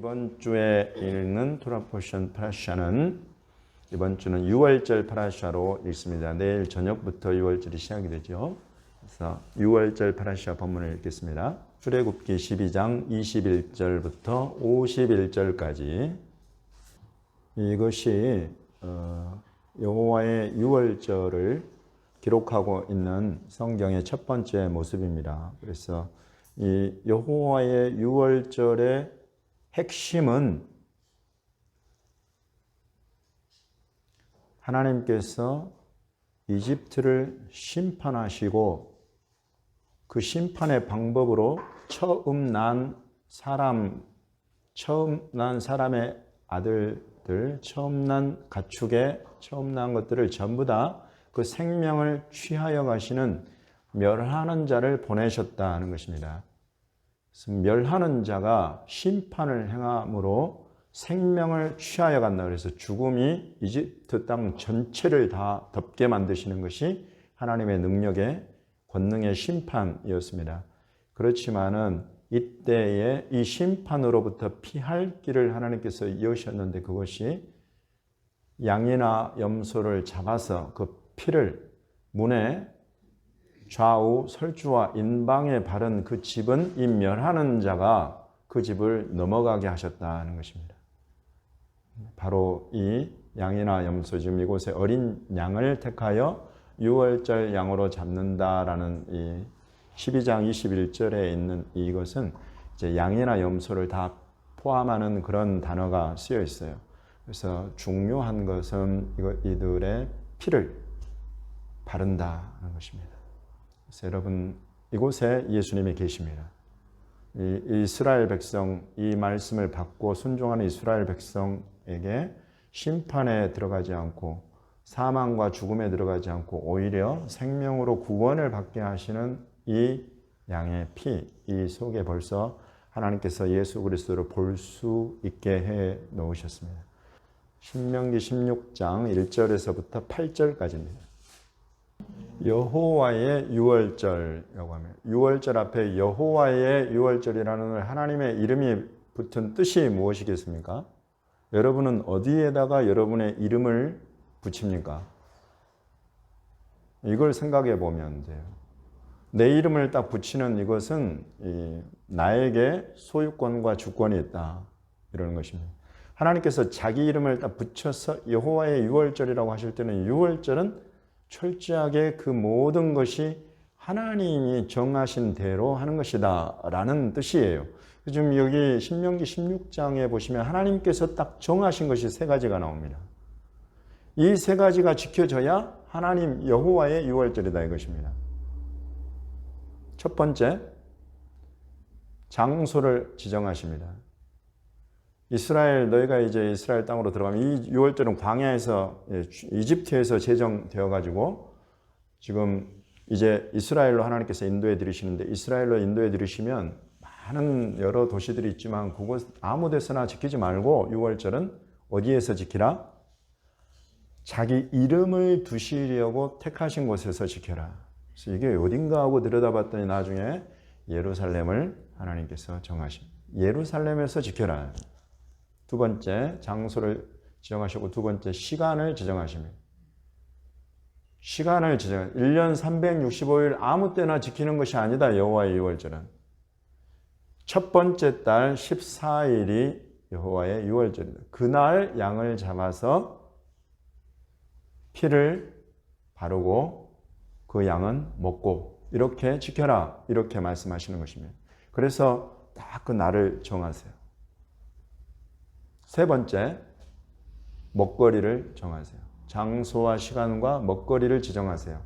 이번 주에 읽는 토라 포션 파라샤는 이번 주는 6월절 파라샤로 읽습니다. 내일 저녁부터 6월절이 시작이 되죠. 그래서 6월절 파라샤 본문을 읽겠습니다. 출애굽기 12장 21절부터 51절까지. 이것이 여호와의 6월절을 기록하고 있는 성경의 첫 번째 모습입니다. 그래서 이 여호와의 6월절의 핵심은 하나님께서 이집트를 심판하시고 그 심판의 방법으로 처음 난 사람의 아들들, 처음 난 가축의 처음 난 것들을 전부 다 그 생명을 취하여 가시는 멸하는 자를 보내셨다는 것입니다. 그래서 멸하는 자가 심판을 행함으로 생명을 취하여 간다. 그래서 죽음이 이집트 땅 전체를 다 덮게 만드시는 것이 하나님의 능력의 권능의 심판이었습니다. 그렇지만은 이때에 이 심판으로부터 피할 길을 하나님께서 여셨는데 그것이 양이나 염소를 잡아서 그 피를 문에 좌우 설주와 인방에 바른 그 집은 이 멸하는 자가 그 집을 넘어가게 하셨다는 것입니다. 바로 이 양이나 염소, 지금 이곳에 어린 양을 택하여 6월절 양으로 잡는다라는 이 12장 21절에 있는 이것은 이제 양이나 염소를 다 포함하는 그런 단어가 쓰여 있어요. 그래서 중요한 것은 이들의 피를 바른다는 것입니다. 그래서 여러분, 이곳에 예수님이 계십니다. 이 이스라엘 백성, 이 말씀을 받고 순종하는 이스라엘 백성에게 심판에 들어가지 않고 사망과 죽음에 들어가지 않고 오히려 생명으로 구원을 받게 하시는 이 양의 피, 이 속에 벌써 하나님께서 예수 그리스도를 볼 수 있게 해 놓으셨습니다. 신명기 16장 1절에서부터 8절까지입니다. 여호와의 6월절이라고 하면 6월절 앞에 여호와의 6월절이라는 하나님의 이름이 붙은 뜻이 무엇이겠습니까? 여러분은 어디에다가 여러분의 이름을 붙입니까? 이걸 생각해 보면 돼요. 내 이름을 딱 붙이는 이것은 나에게 소유권과 주권이 있다 이러는 것입니다. 하나님께서 자기 이름을 딱 붙여서 여호와의 6월절이라고 하실 때는 6월절은 철저하게 그 모든 것이 하나님이 정하신 대로 하는 것이다 라는 뜻이에요. 지금 여기 신명기 16장에 보시면 하나님께서 딱 정하신 것이 세 가지가 나옵니다. 이 세 가지가 지켜져야 하나님 여호와의 6월절이다 이것입니다. 첫 번째, 장소를 지정하십니다. 이스라엘, 너희가 이제 이스라엘 땅으로 들어가면 이 6월절은 광야에서, 이집트에서 제정되어 가지고 지금 이제 이스라엘로 하나님께서 인도해 드리시는데 이스라엘로 인도해 드리시면 많은 여러 도시들이 있지만 그곳 아무 데서나 지키지 말고 6월절은 어디에서 지키라? 자기 이름을 두시려고 택하신 곳에서 지켜라. 그래서 이게 어딘가 하고 들여다봤더니 나중에 예루살렘을 하나님께서 정하십니다. 예루살렘에서 지켜라. 두 번째, 장소를 지정하시고 두 번째, 시간을 지정하십니다. 시간을 지정, 1년 365일 아무 때나 지키는 것이 아니다. 여호와의 6월절은. 첫 번째 달 14일이 여호와의 6월절입니다. 그날 양을 잡아서 피를 바르고 그 양은 먹고 이렇게 지켜라. 이렇게 말씀하시는 것입니다. 그래서 딱 그 날을 정하세요. 세 번째, 먹거리를 정하세요. 장소와 시간과 먹거리를 지정하세요.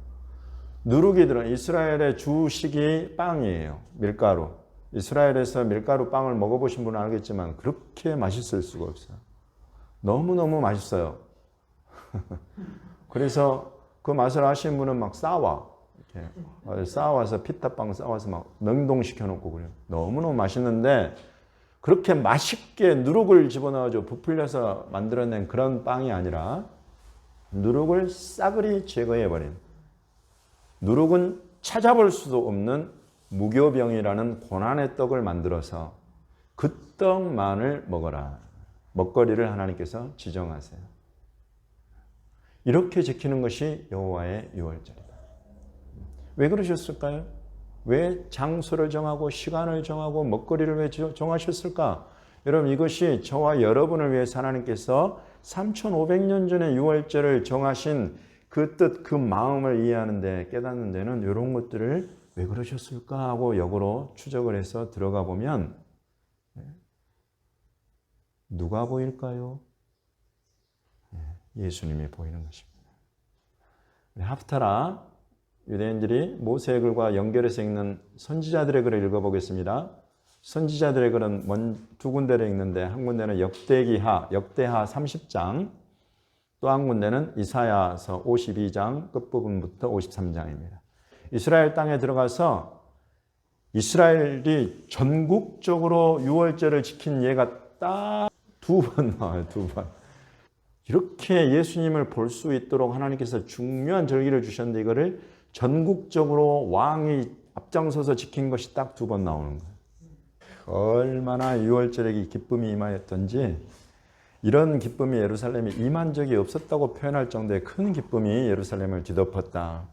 누룩이들은 이스라엘의 주식이 빵이에요. 밀가루. 이스라엘에서 밀가루 빵을 먹어보신 분은 알겠지만 그렇게 맛있을 수가 없어요. 너무너무 맛있어요. 그래서 그 맛을 아시는 분은 막 싸와. 이렇게 싸와서 피타빵 싸와서 막 냉동시켜 놓고 그래요. 너무너무 맛있는데 그렇게 맛있게 누룩을 집어넣어서 부풀려서 만들어낸 그런 빵이 아니라 누룩을 싸그리 제거해버린, 누룩은 찾아볼 수도 없는 무교병이라는 고난의 떡을 만들어서 그 떡만을 먹어라. 먹거리를 하나님께서 지정하세요. 이렇게 지키는 것이 여호와의 유월절이다. 왜 그러셨을까요? 왜 장소를 정하고 시간을 정하고 먹거리를 왜 정하셨을까? 여러분, 이것이 저와 여러분을 위해서 하나님께서 3500년 전에 유월절을 정하신 그 뜻, 그 마음을 이해하는 데, 깨닫는 데는 이런 것들을 왜 그러셨을까 하고 역으로 추적을 해서 들어가 보면 누가 보일까요? 예수님이 보이는 것입니다. 하프타라 유대인들이 모세의 글과 연결해서 읽는 선지자들의 글을 읽어보겠습니다. 선지자들의 글은 두 군데를 읽는데 한 군데는 역대하 30장, 또 한 군데는 이사야서 52장 끝부분부터 53장입니다. 이스라엘 땅에 들어가서 이스라엘이 전국적으로 유월절을 지킨 예가 딱 2번 나와요. 2번. 이렇게 예수님을 볼 수 있도록 하나님께서 중요한 절기를 주셨는데 이거를 전국적으로 왕이 앞장서서 지킨 것이 딱 2번 나오는 거예요. 얼마나 유월절에 기쁨이 임하였던지, 이런 기쁨이 예루살렘에 임한 적이 없었다고 표현할 정도의 큰 기쁨이 예루살렘을 뒤덮었다.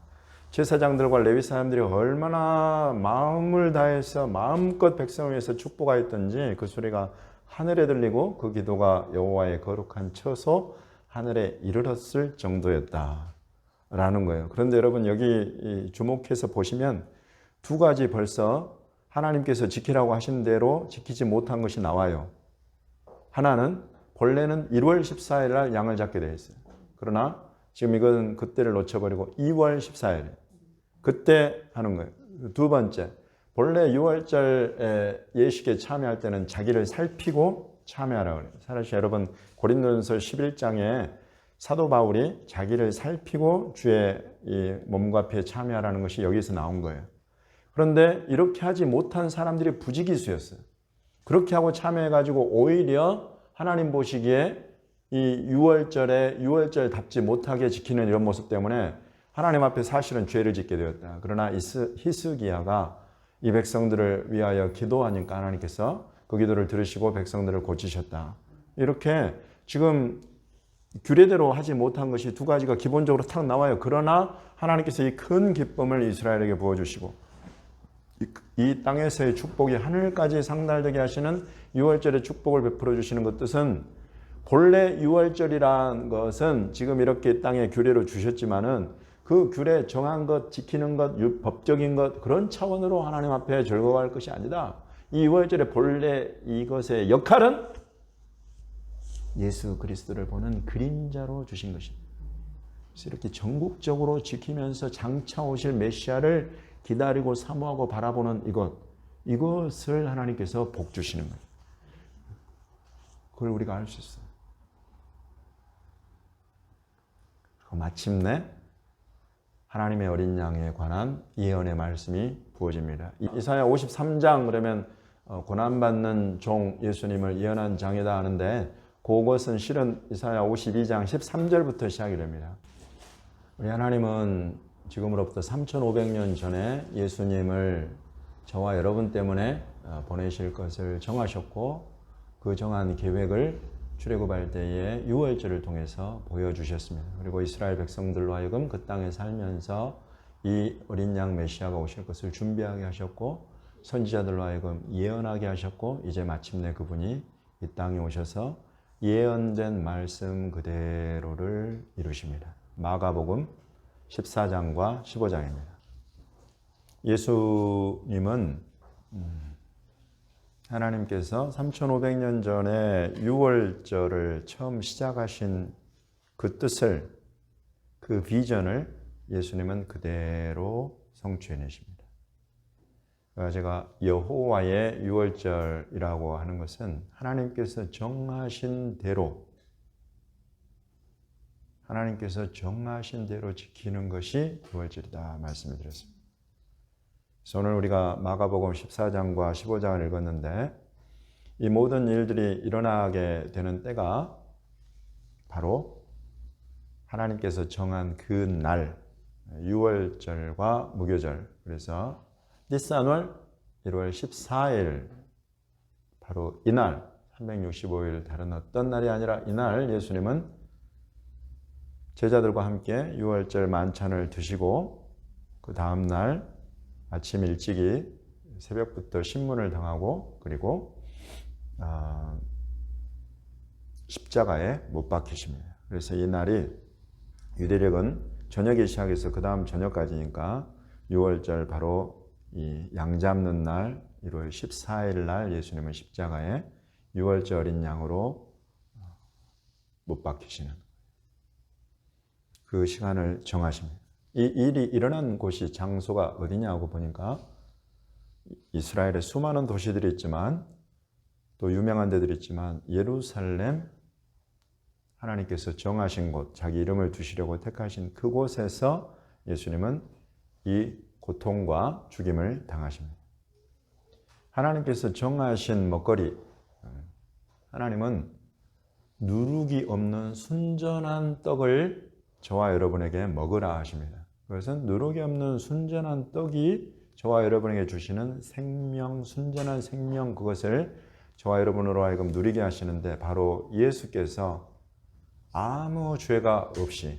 제사장들과 레위 사람들이 얼마나 마음을 다해서 마음껏 백성을 위해서 축복하였던지 그 소리가 하늘에 들리고 그 기도가 여호와의 거룩한 처소 하늘에 이르렀을 정도였다라는 거예요. 그런데 여러분, 여기 주목해서 보시면 두 가지 벌써 하나님께서 지키라고 하신 대로 지키지 못한 것이 나와요. 하나는 본래는 1월 14일 날 양을 잡게 되어 있어요. 그러나 지금 이건 그때를 놓쳐버리고 2월 14일 그때 하는 거예요. 두 번째, 본래 6월절 예식에 참여할 때는 자기를 살피고 참여하라고 그래요. 사실 여러분, 고린도전서 11장에 사도 바울이 자기를 살피고 주의 이 몸과 피에 참여하라는 것이 여기서 나온 거예요. 그런데 이렇게 하지 못한 사람들이 부지기수였어요. 그렇게 하고 참여해가지고 오히려 하나님 보시기에 이 6월절에 6월절답지 못하게 지키는 이런 모습 때문에 하나님 앞에 사실은 죄를 짓게 되었다. 그러나 히스기야가 이 백성들을 위하여 기도하니까 하나님께서 그 기도를 들으시고 백성들을 고치셨다. 이렇게 지금 규례대로 하지 못한 것이 두 가지가 기본적으로 탁 나와요. 그러나 하나님께서 이 큰 기쁨을 이스라엘에게 부어주시고 이 땅에서의 축복이 하늘까지 상달되게 하시는 6월절의 축복을 베풀어 주시는 것 뜻은, 본래 6월절이란 것은 지금 이렇게 땅에 규례로 주셨지만은 그 규례 정한 것, 지키는 것, 법적인 것, 그런 차원으로 하나님 앞에 즐거워할 것이 아니다. 이 6월절의 본래 이것의 역할은 예수 그리스도를 보는 그림자로 주신 것입니다. 그래서 이렇게 전국적으로 지키면서 장차 오실 메시아를 기다리고 사모하고 바라보는 이것을 하나님께서 복 주시는 거예요. 그걸 우리가 알 수 있어요. 그리고 마침내 하나님의 어린 양에 관한 예언의 말씀이 부어집니다. 이사야 53장 그러면 고난받는 종 예수님을 예언한 장이다 하는데, 그것은 실은 이사야 52장 13절부터 시작이 됩니다. 우리 하나님은 지금으로부터 3500년 전에 예수님을 저와 여러분 때문에 보내실 것을 정하셨고, 그 정한 계획을 출애굽할 때에 유월절을 통해서 보여주셨습니다. 그리고 이스라엘 백성들로 하여금 그 땅에 살면서 이 어린 양 메시아가 오실 것을 준비하게 하셨고, 선지자들로 하여금 예언하게 하셨고, 이제 마침내 그분이 이 땅에 오셔서 예언된 말씀 그대로를 이루십니다. 마가복음 14장과 15장입니다. 예수님은 하나님께서 3500년 전에 유월절을 처음 시작하신 그 뜻을, 그 비전을 예수님은 그대로 성취해내십니다. 제가 여호와의 유월절이라고 하는 것은 하나님께서 정하신 대로 지키는 것이 유월절이다 말씀을 드렸습니다. 그래서 오늘 우리가 마가복음 14장과 15장을 읽었는데, 이 모든 일들이 일어나게 되는 때가 바로 하나님께서 정한 그 날, 유월절과 무교절, 그래서 니산월 1월 14일 바로 이날 365일 다른 어떤 날이 아니라 이날 예수님은 제자들과 함께 유월절 만찬을 드시고 그 다음 날 아침 일찍이 새벽부터 신문을 당하고 그리고 십자가에 못 박히십니다. 그래서 이 날이 유대력은 저녁에 시작해서 그 다음 저녁까지니까 유월절 바로 이 양 잡는 날 1월 14일 날 예수님은 십자가에 유월절 어린 양으로 못 박히시는 그 시간을 정하십니다. 이 일이 일어난 곳이 장소가 어디냐고 보니까 이스라엘에 수많은 도시들이 있지만 또 유명한 데들이 있지만 예루살렘 하나님께서 정하신 곳, 자기 이름을 두시려고 택하신 그곳에서 예수님은 이 고통과 죽임을 당하십니다. 하나님께서 정하신 먹거리, 하나님은 누룩이 없는 순전한 떡을 저와 여러분에게 먹으라 하십니다. 그것은 누룩이 없는 순전한 떡이 저와 여러분에게 주시는 생명, 순전한 생명, 그것을 저와 여러분으로 하여금 누리게 하시는데 바로 예수께서 아무 죄가 없이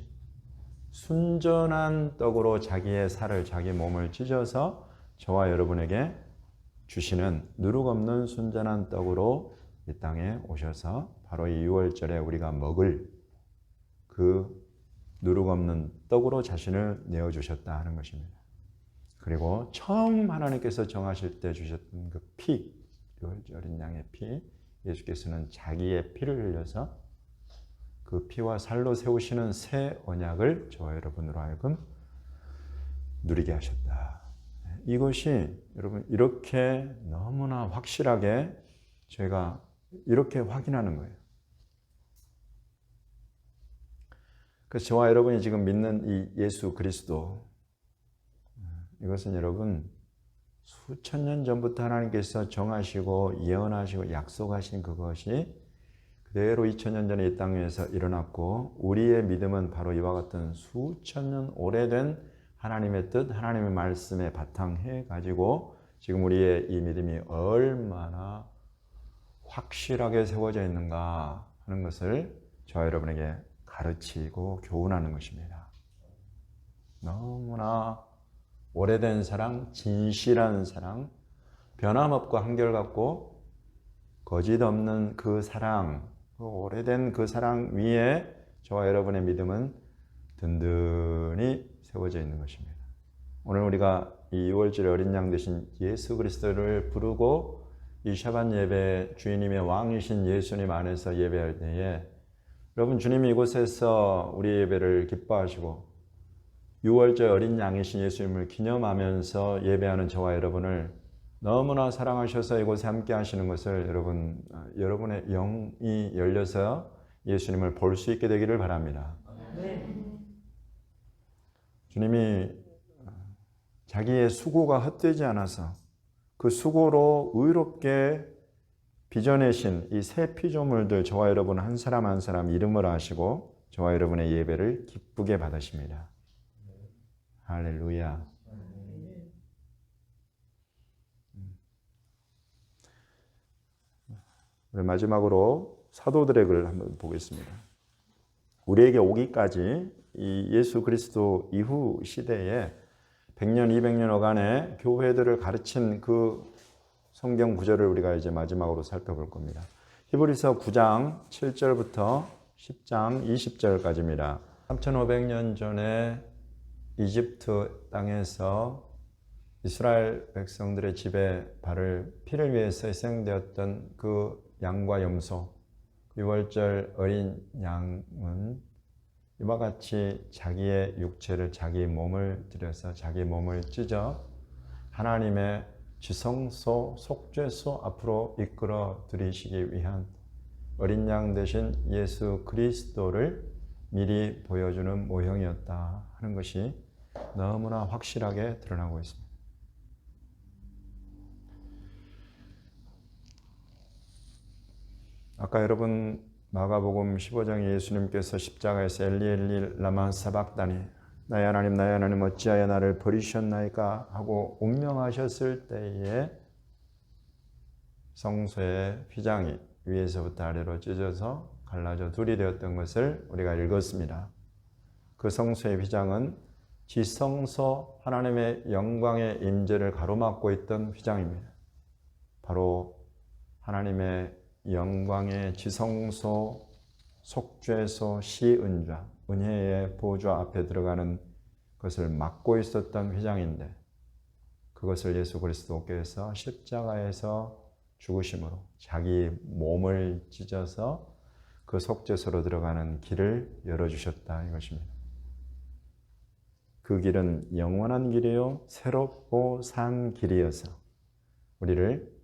순전한 떡으로 자기의 살을, 자기 몸을 찢어서 저와 여러분에게 주시는 누룩 없는 순전한 떡으로 이 땅에 오셔서 바로 이 유월절에 우리가 먹을 그 누룩 없는 떡으로 자신을 내어주셨다 하는 것입니다. 그리고 처음 하나님께서 정하실 때 주셨던 그 피, 어린 양의 피, 예수께서는 자기의 피를 흘려서 그 피와 살로 세우시는 새 언약을 저와 여러분으로 하여금 누리게 하셨다. 이것이 여러분 이렇게 너무나 확실하게 제가 이렇게 확인하는 거예요. 그래서 저와 여러분이 지금 믿는 이 예수 그리스도, 이것은 여러분 수천 년 전부터 하나님께서 정하시고 예언하시고 약속하신 그것이 그대로 2000년 전에 이 땅 위에서 일어났고 우리의 믿음은 바로 이와 같은 수천 년 오래된 하나님의 뜻, 하나님의 말씀에 바탕해 가지고 지금 우리의 이 믿음이 얼마나 확실하게 세워져 있는가 하는 것을 저와 여러분에게 가르치고 교훈하는 것입니다. 너무나 오래된 사랑, 진실한 사랑, 변함없고 한결같고 거짓 없는 그 사랑, 그 오래된 그 사랑 위에 저와 여러분의 믿음은 든든히 세워져 있는 것입니다. 오늘 우리가 이 6월절의 어린 양 되신 예수 그리스도를 부르고 이 샤bat 예배 주인님의 왕이신 예수님 안에서 예배할 때에 여러분 주님이 이곳에서 우리 예배를 기뻐하시고 6월절 어린 양이신 예수님을 기념하면서 예배하는 저와 여러분을 너무나 사랑하셔서 이곳에 함께 하시는 것을 여러분의 영이 열려서 예수님을 볼 수 있게 되기를 바랍니다. 주님이 자기의 수고가 헛되지 않아서 그 수고로 의롭게 빚어내신 이 새 피조물들 저와 여러분 한 사람 한 사람 이름을 아시고 저와 여러분의 예배를 기쁘게 받으십니다. 할렐루야. 마지막으로 사도들의 글을 한번 보겠습니다. 우리에게 오기까지 이 예수 그리스도 이후 시대에 100년, 200년 어간의 교회들을 가르친 그 성경 구절을 우리가 이제 마지막으로 살펴볼 겁니다. 히브리서 9장 7절부터 10장 20절까지입니다. 3500년 전에 이집트 땅에서 이스라엘 백성들의 집에 피를 위해서 희생되었던 그 양과 염소, 유월절 어린 양은 이와 같이 자기의 육체를, 자기 몸을 들여서 자기 몸을 찢어 하나님의 지성소, 속죄소 앞으로 이끌어 들이시기 위한 어린 양 되신 예수 그리스도를 미리 보여주는 모형이었다 하는 것이 너무나 확실하게 드러나고 있습니다. 아까 여러분 마가복음 15장에 예수님께서 십자가에서 엘리 엘리 라마 사박다니 나의 하나님 어찌하여 나를 버리셨나이까 하고 운명하셨을 때에 성소의 휘장이 위에서부터 아래로 찢어져 갈라져 둘이 되었던 것을 우리가 읽었습니다. 그 성소의 휘장은 지성소 하나님의 영광의 임재를 가로막고 있던 휘장입니다. 바로 하나님의 영광의 지성소, 속죄소, 시은좌, 은혜의 보좌 앞에 들어가는 것을 막고 있었던 휘장인데 그것을 예수 그리스도께서 십자가에서 죽으심으로 자기 몸을 찢어서 그 속죄소로 들어가는 길을 열어주셨다 이것입니다. 그 길은 영원한 길이요 새롭고 산 길이어서 우리를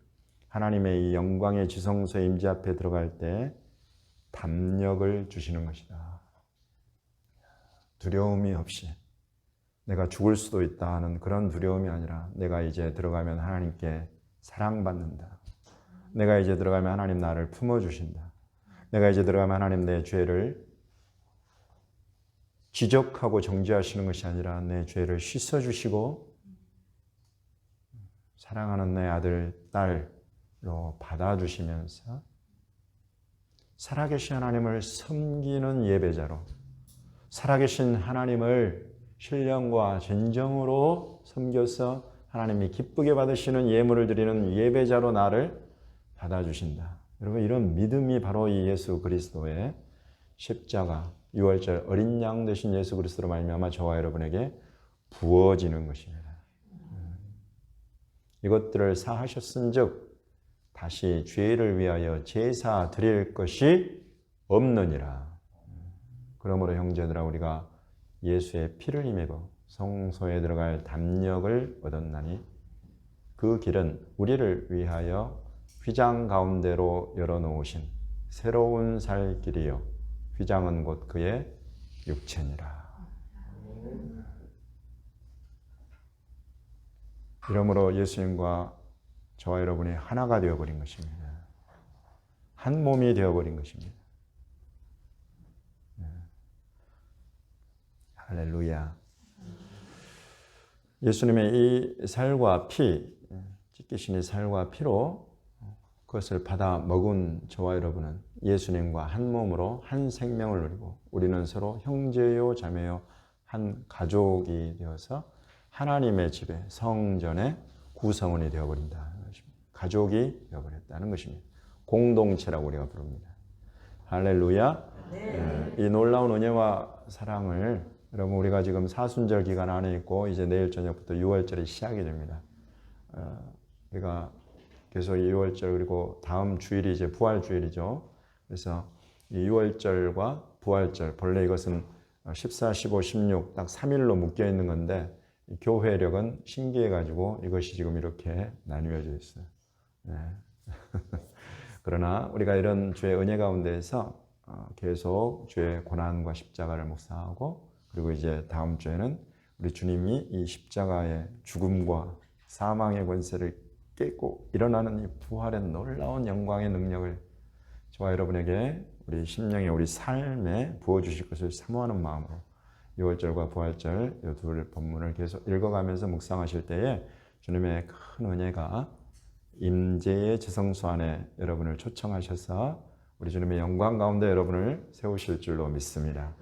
하나님의 이 영광의 지성소 임재 앞에 들어갈 때 담력을 주시는 것이다. 두려움이 없이 내가 죽을 수도 있다 하는 그런 두려움이 아니라 내가 이제 들어가면 하나님께 사랑받는다. 내가 이제 들어가면 하나님 나를 품어주신다. 내가 이제 들어가면 하나님 내 죄를 지적하고 정죄하시는 것이 아니라 내 죄를 씻어주시고 사랑하는 내 아들, 딸로 받아주시면서 살아계신 하나님을 섬기는 예배자로 살아계신 하나님을 신령과 진정으로 섬겨서 하나님이 기쁘게 받으시는 예물을 드리는 예배자로 나를 받아주신다. 여러분 이런 믿음이 바로 이 예수 그리스도의 십자가, 유월절 어린 양 되신 예수 그리스도로 말미암아 저와 여러분에게 부어지는 것입니다. 이것들을 사하셨은즉 다시 죄를 위하여 제사 드릴 것이 없느니라. 그러므로 형제들아 우리가 예수의 피를 힘입어 성소에 들어갈 담력을 얻었나니 그 길은 우리를 위하여 휘장 가운데로 열어놓으신 새로운 살 길이요 휘장은 곧 그의 육체니라. 이러므로 예수님과 저와 여러분이 하나가 되어버린 것입니다. 한 몸이 되어버린 것입니다. 할렐루야. 예수님의 이 살과 피, 찢기신 이 살과 피로 그것을 받아 먹은 저와 여러분은 예수님과 한 몸으로 한 생명을 누리고 우리는 서로 형제요 자매요 한 가족이 되어서 하나님의 집에 성전의 구성원이 되어버린다는 것입니다. 가족이 되어버렸다는 것입니다. 공동체라고 우리가 부릅니다. 할렐루야. 네. 이 놀라운 은혜와 사랑을 여러분 우리가 지금 사순절 기간 안에 있고 이제 내일 저녁부터 6월절이 시작이 됩니다. 우리가 계속 6월절 그리고 다음 주일이 이제 부활주일이죠. 그래서 이 6월절과 부활절 본래 이것은 14, 15, 16 딱 3일로 묶여 있는 건데 교회력은 신기해가지고 이것이 지금 이렇게 나뉘어져 있어요. 네. 그러나 우리가 이런 주의 은혜 가운데에서 계속 주의 고난과 십자가를 묵상하고 그리고 이제 다음 주에는 우리 주님이 이 십자가의 죽음과 사망의 권세를 깨고 일어나는 이 부활의 놀라운 영광의 능력을 저와 여러분에게 우리 심령에 우리 삶에 부어주실 것을 사모하는 마음으로 6월절과 부활절 이 두 본문을 계속 읽어가면서 묵상하실 때에 주님의 큰 은혜가 임재의 지성소 안에 여러분을 초청하셔서 우리 주님의 영광 가운데 여러분을 세우실 줄로 믿습니다.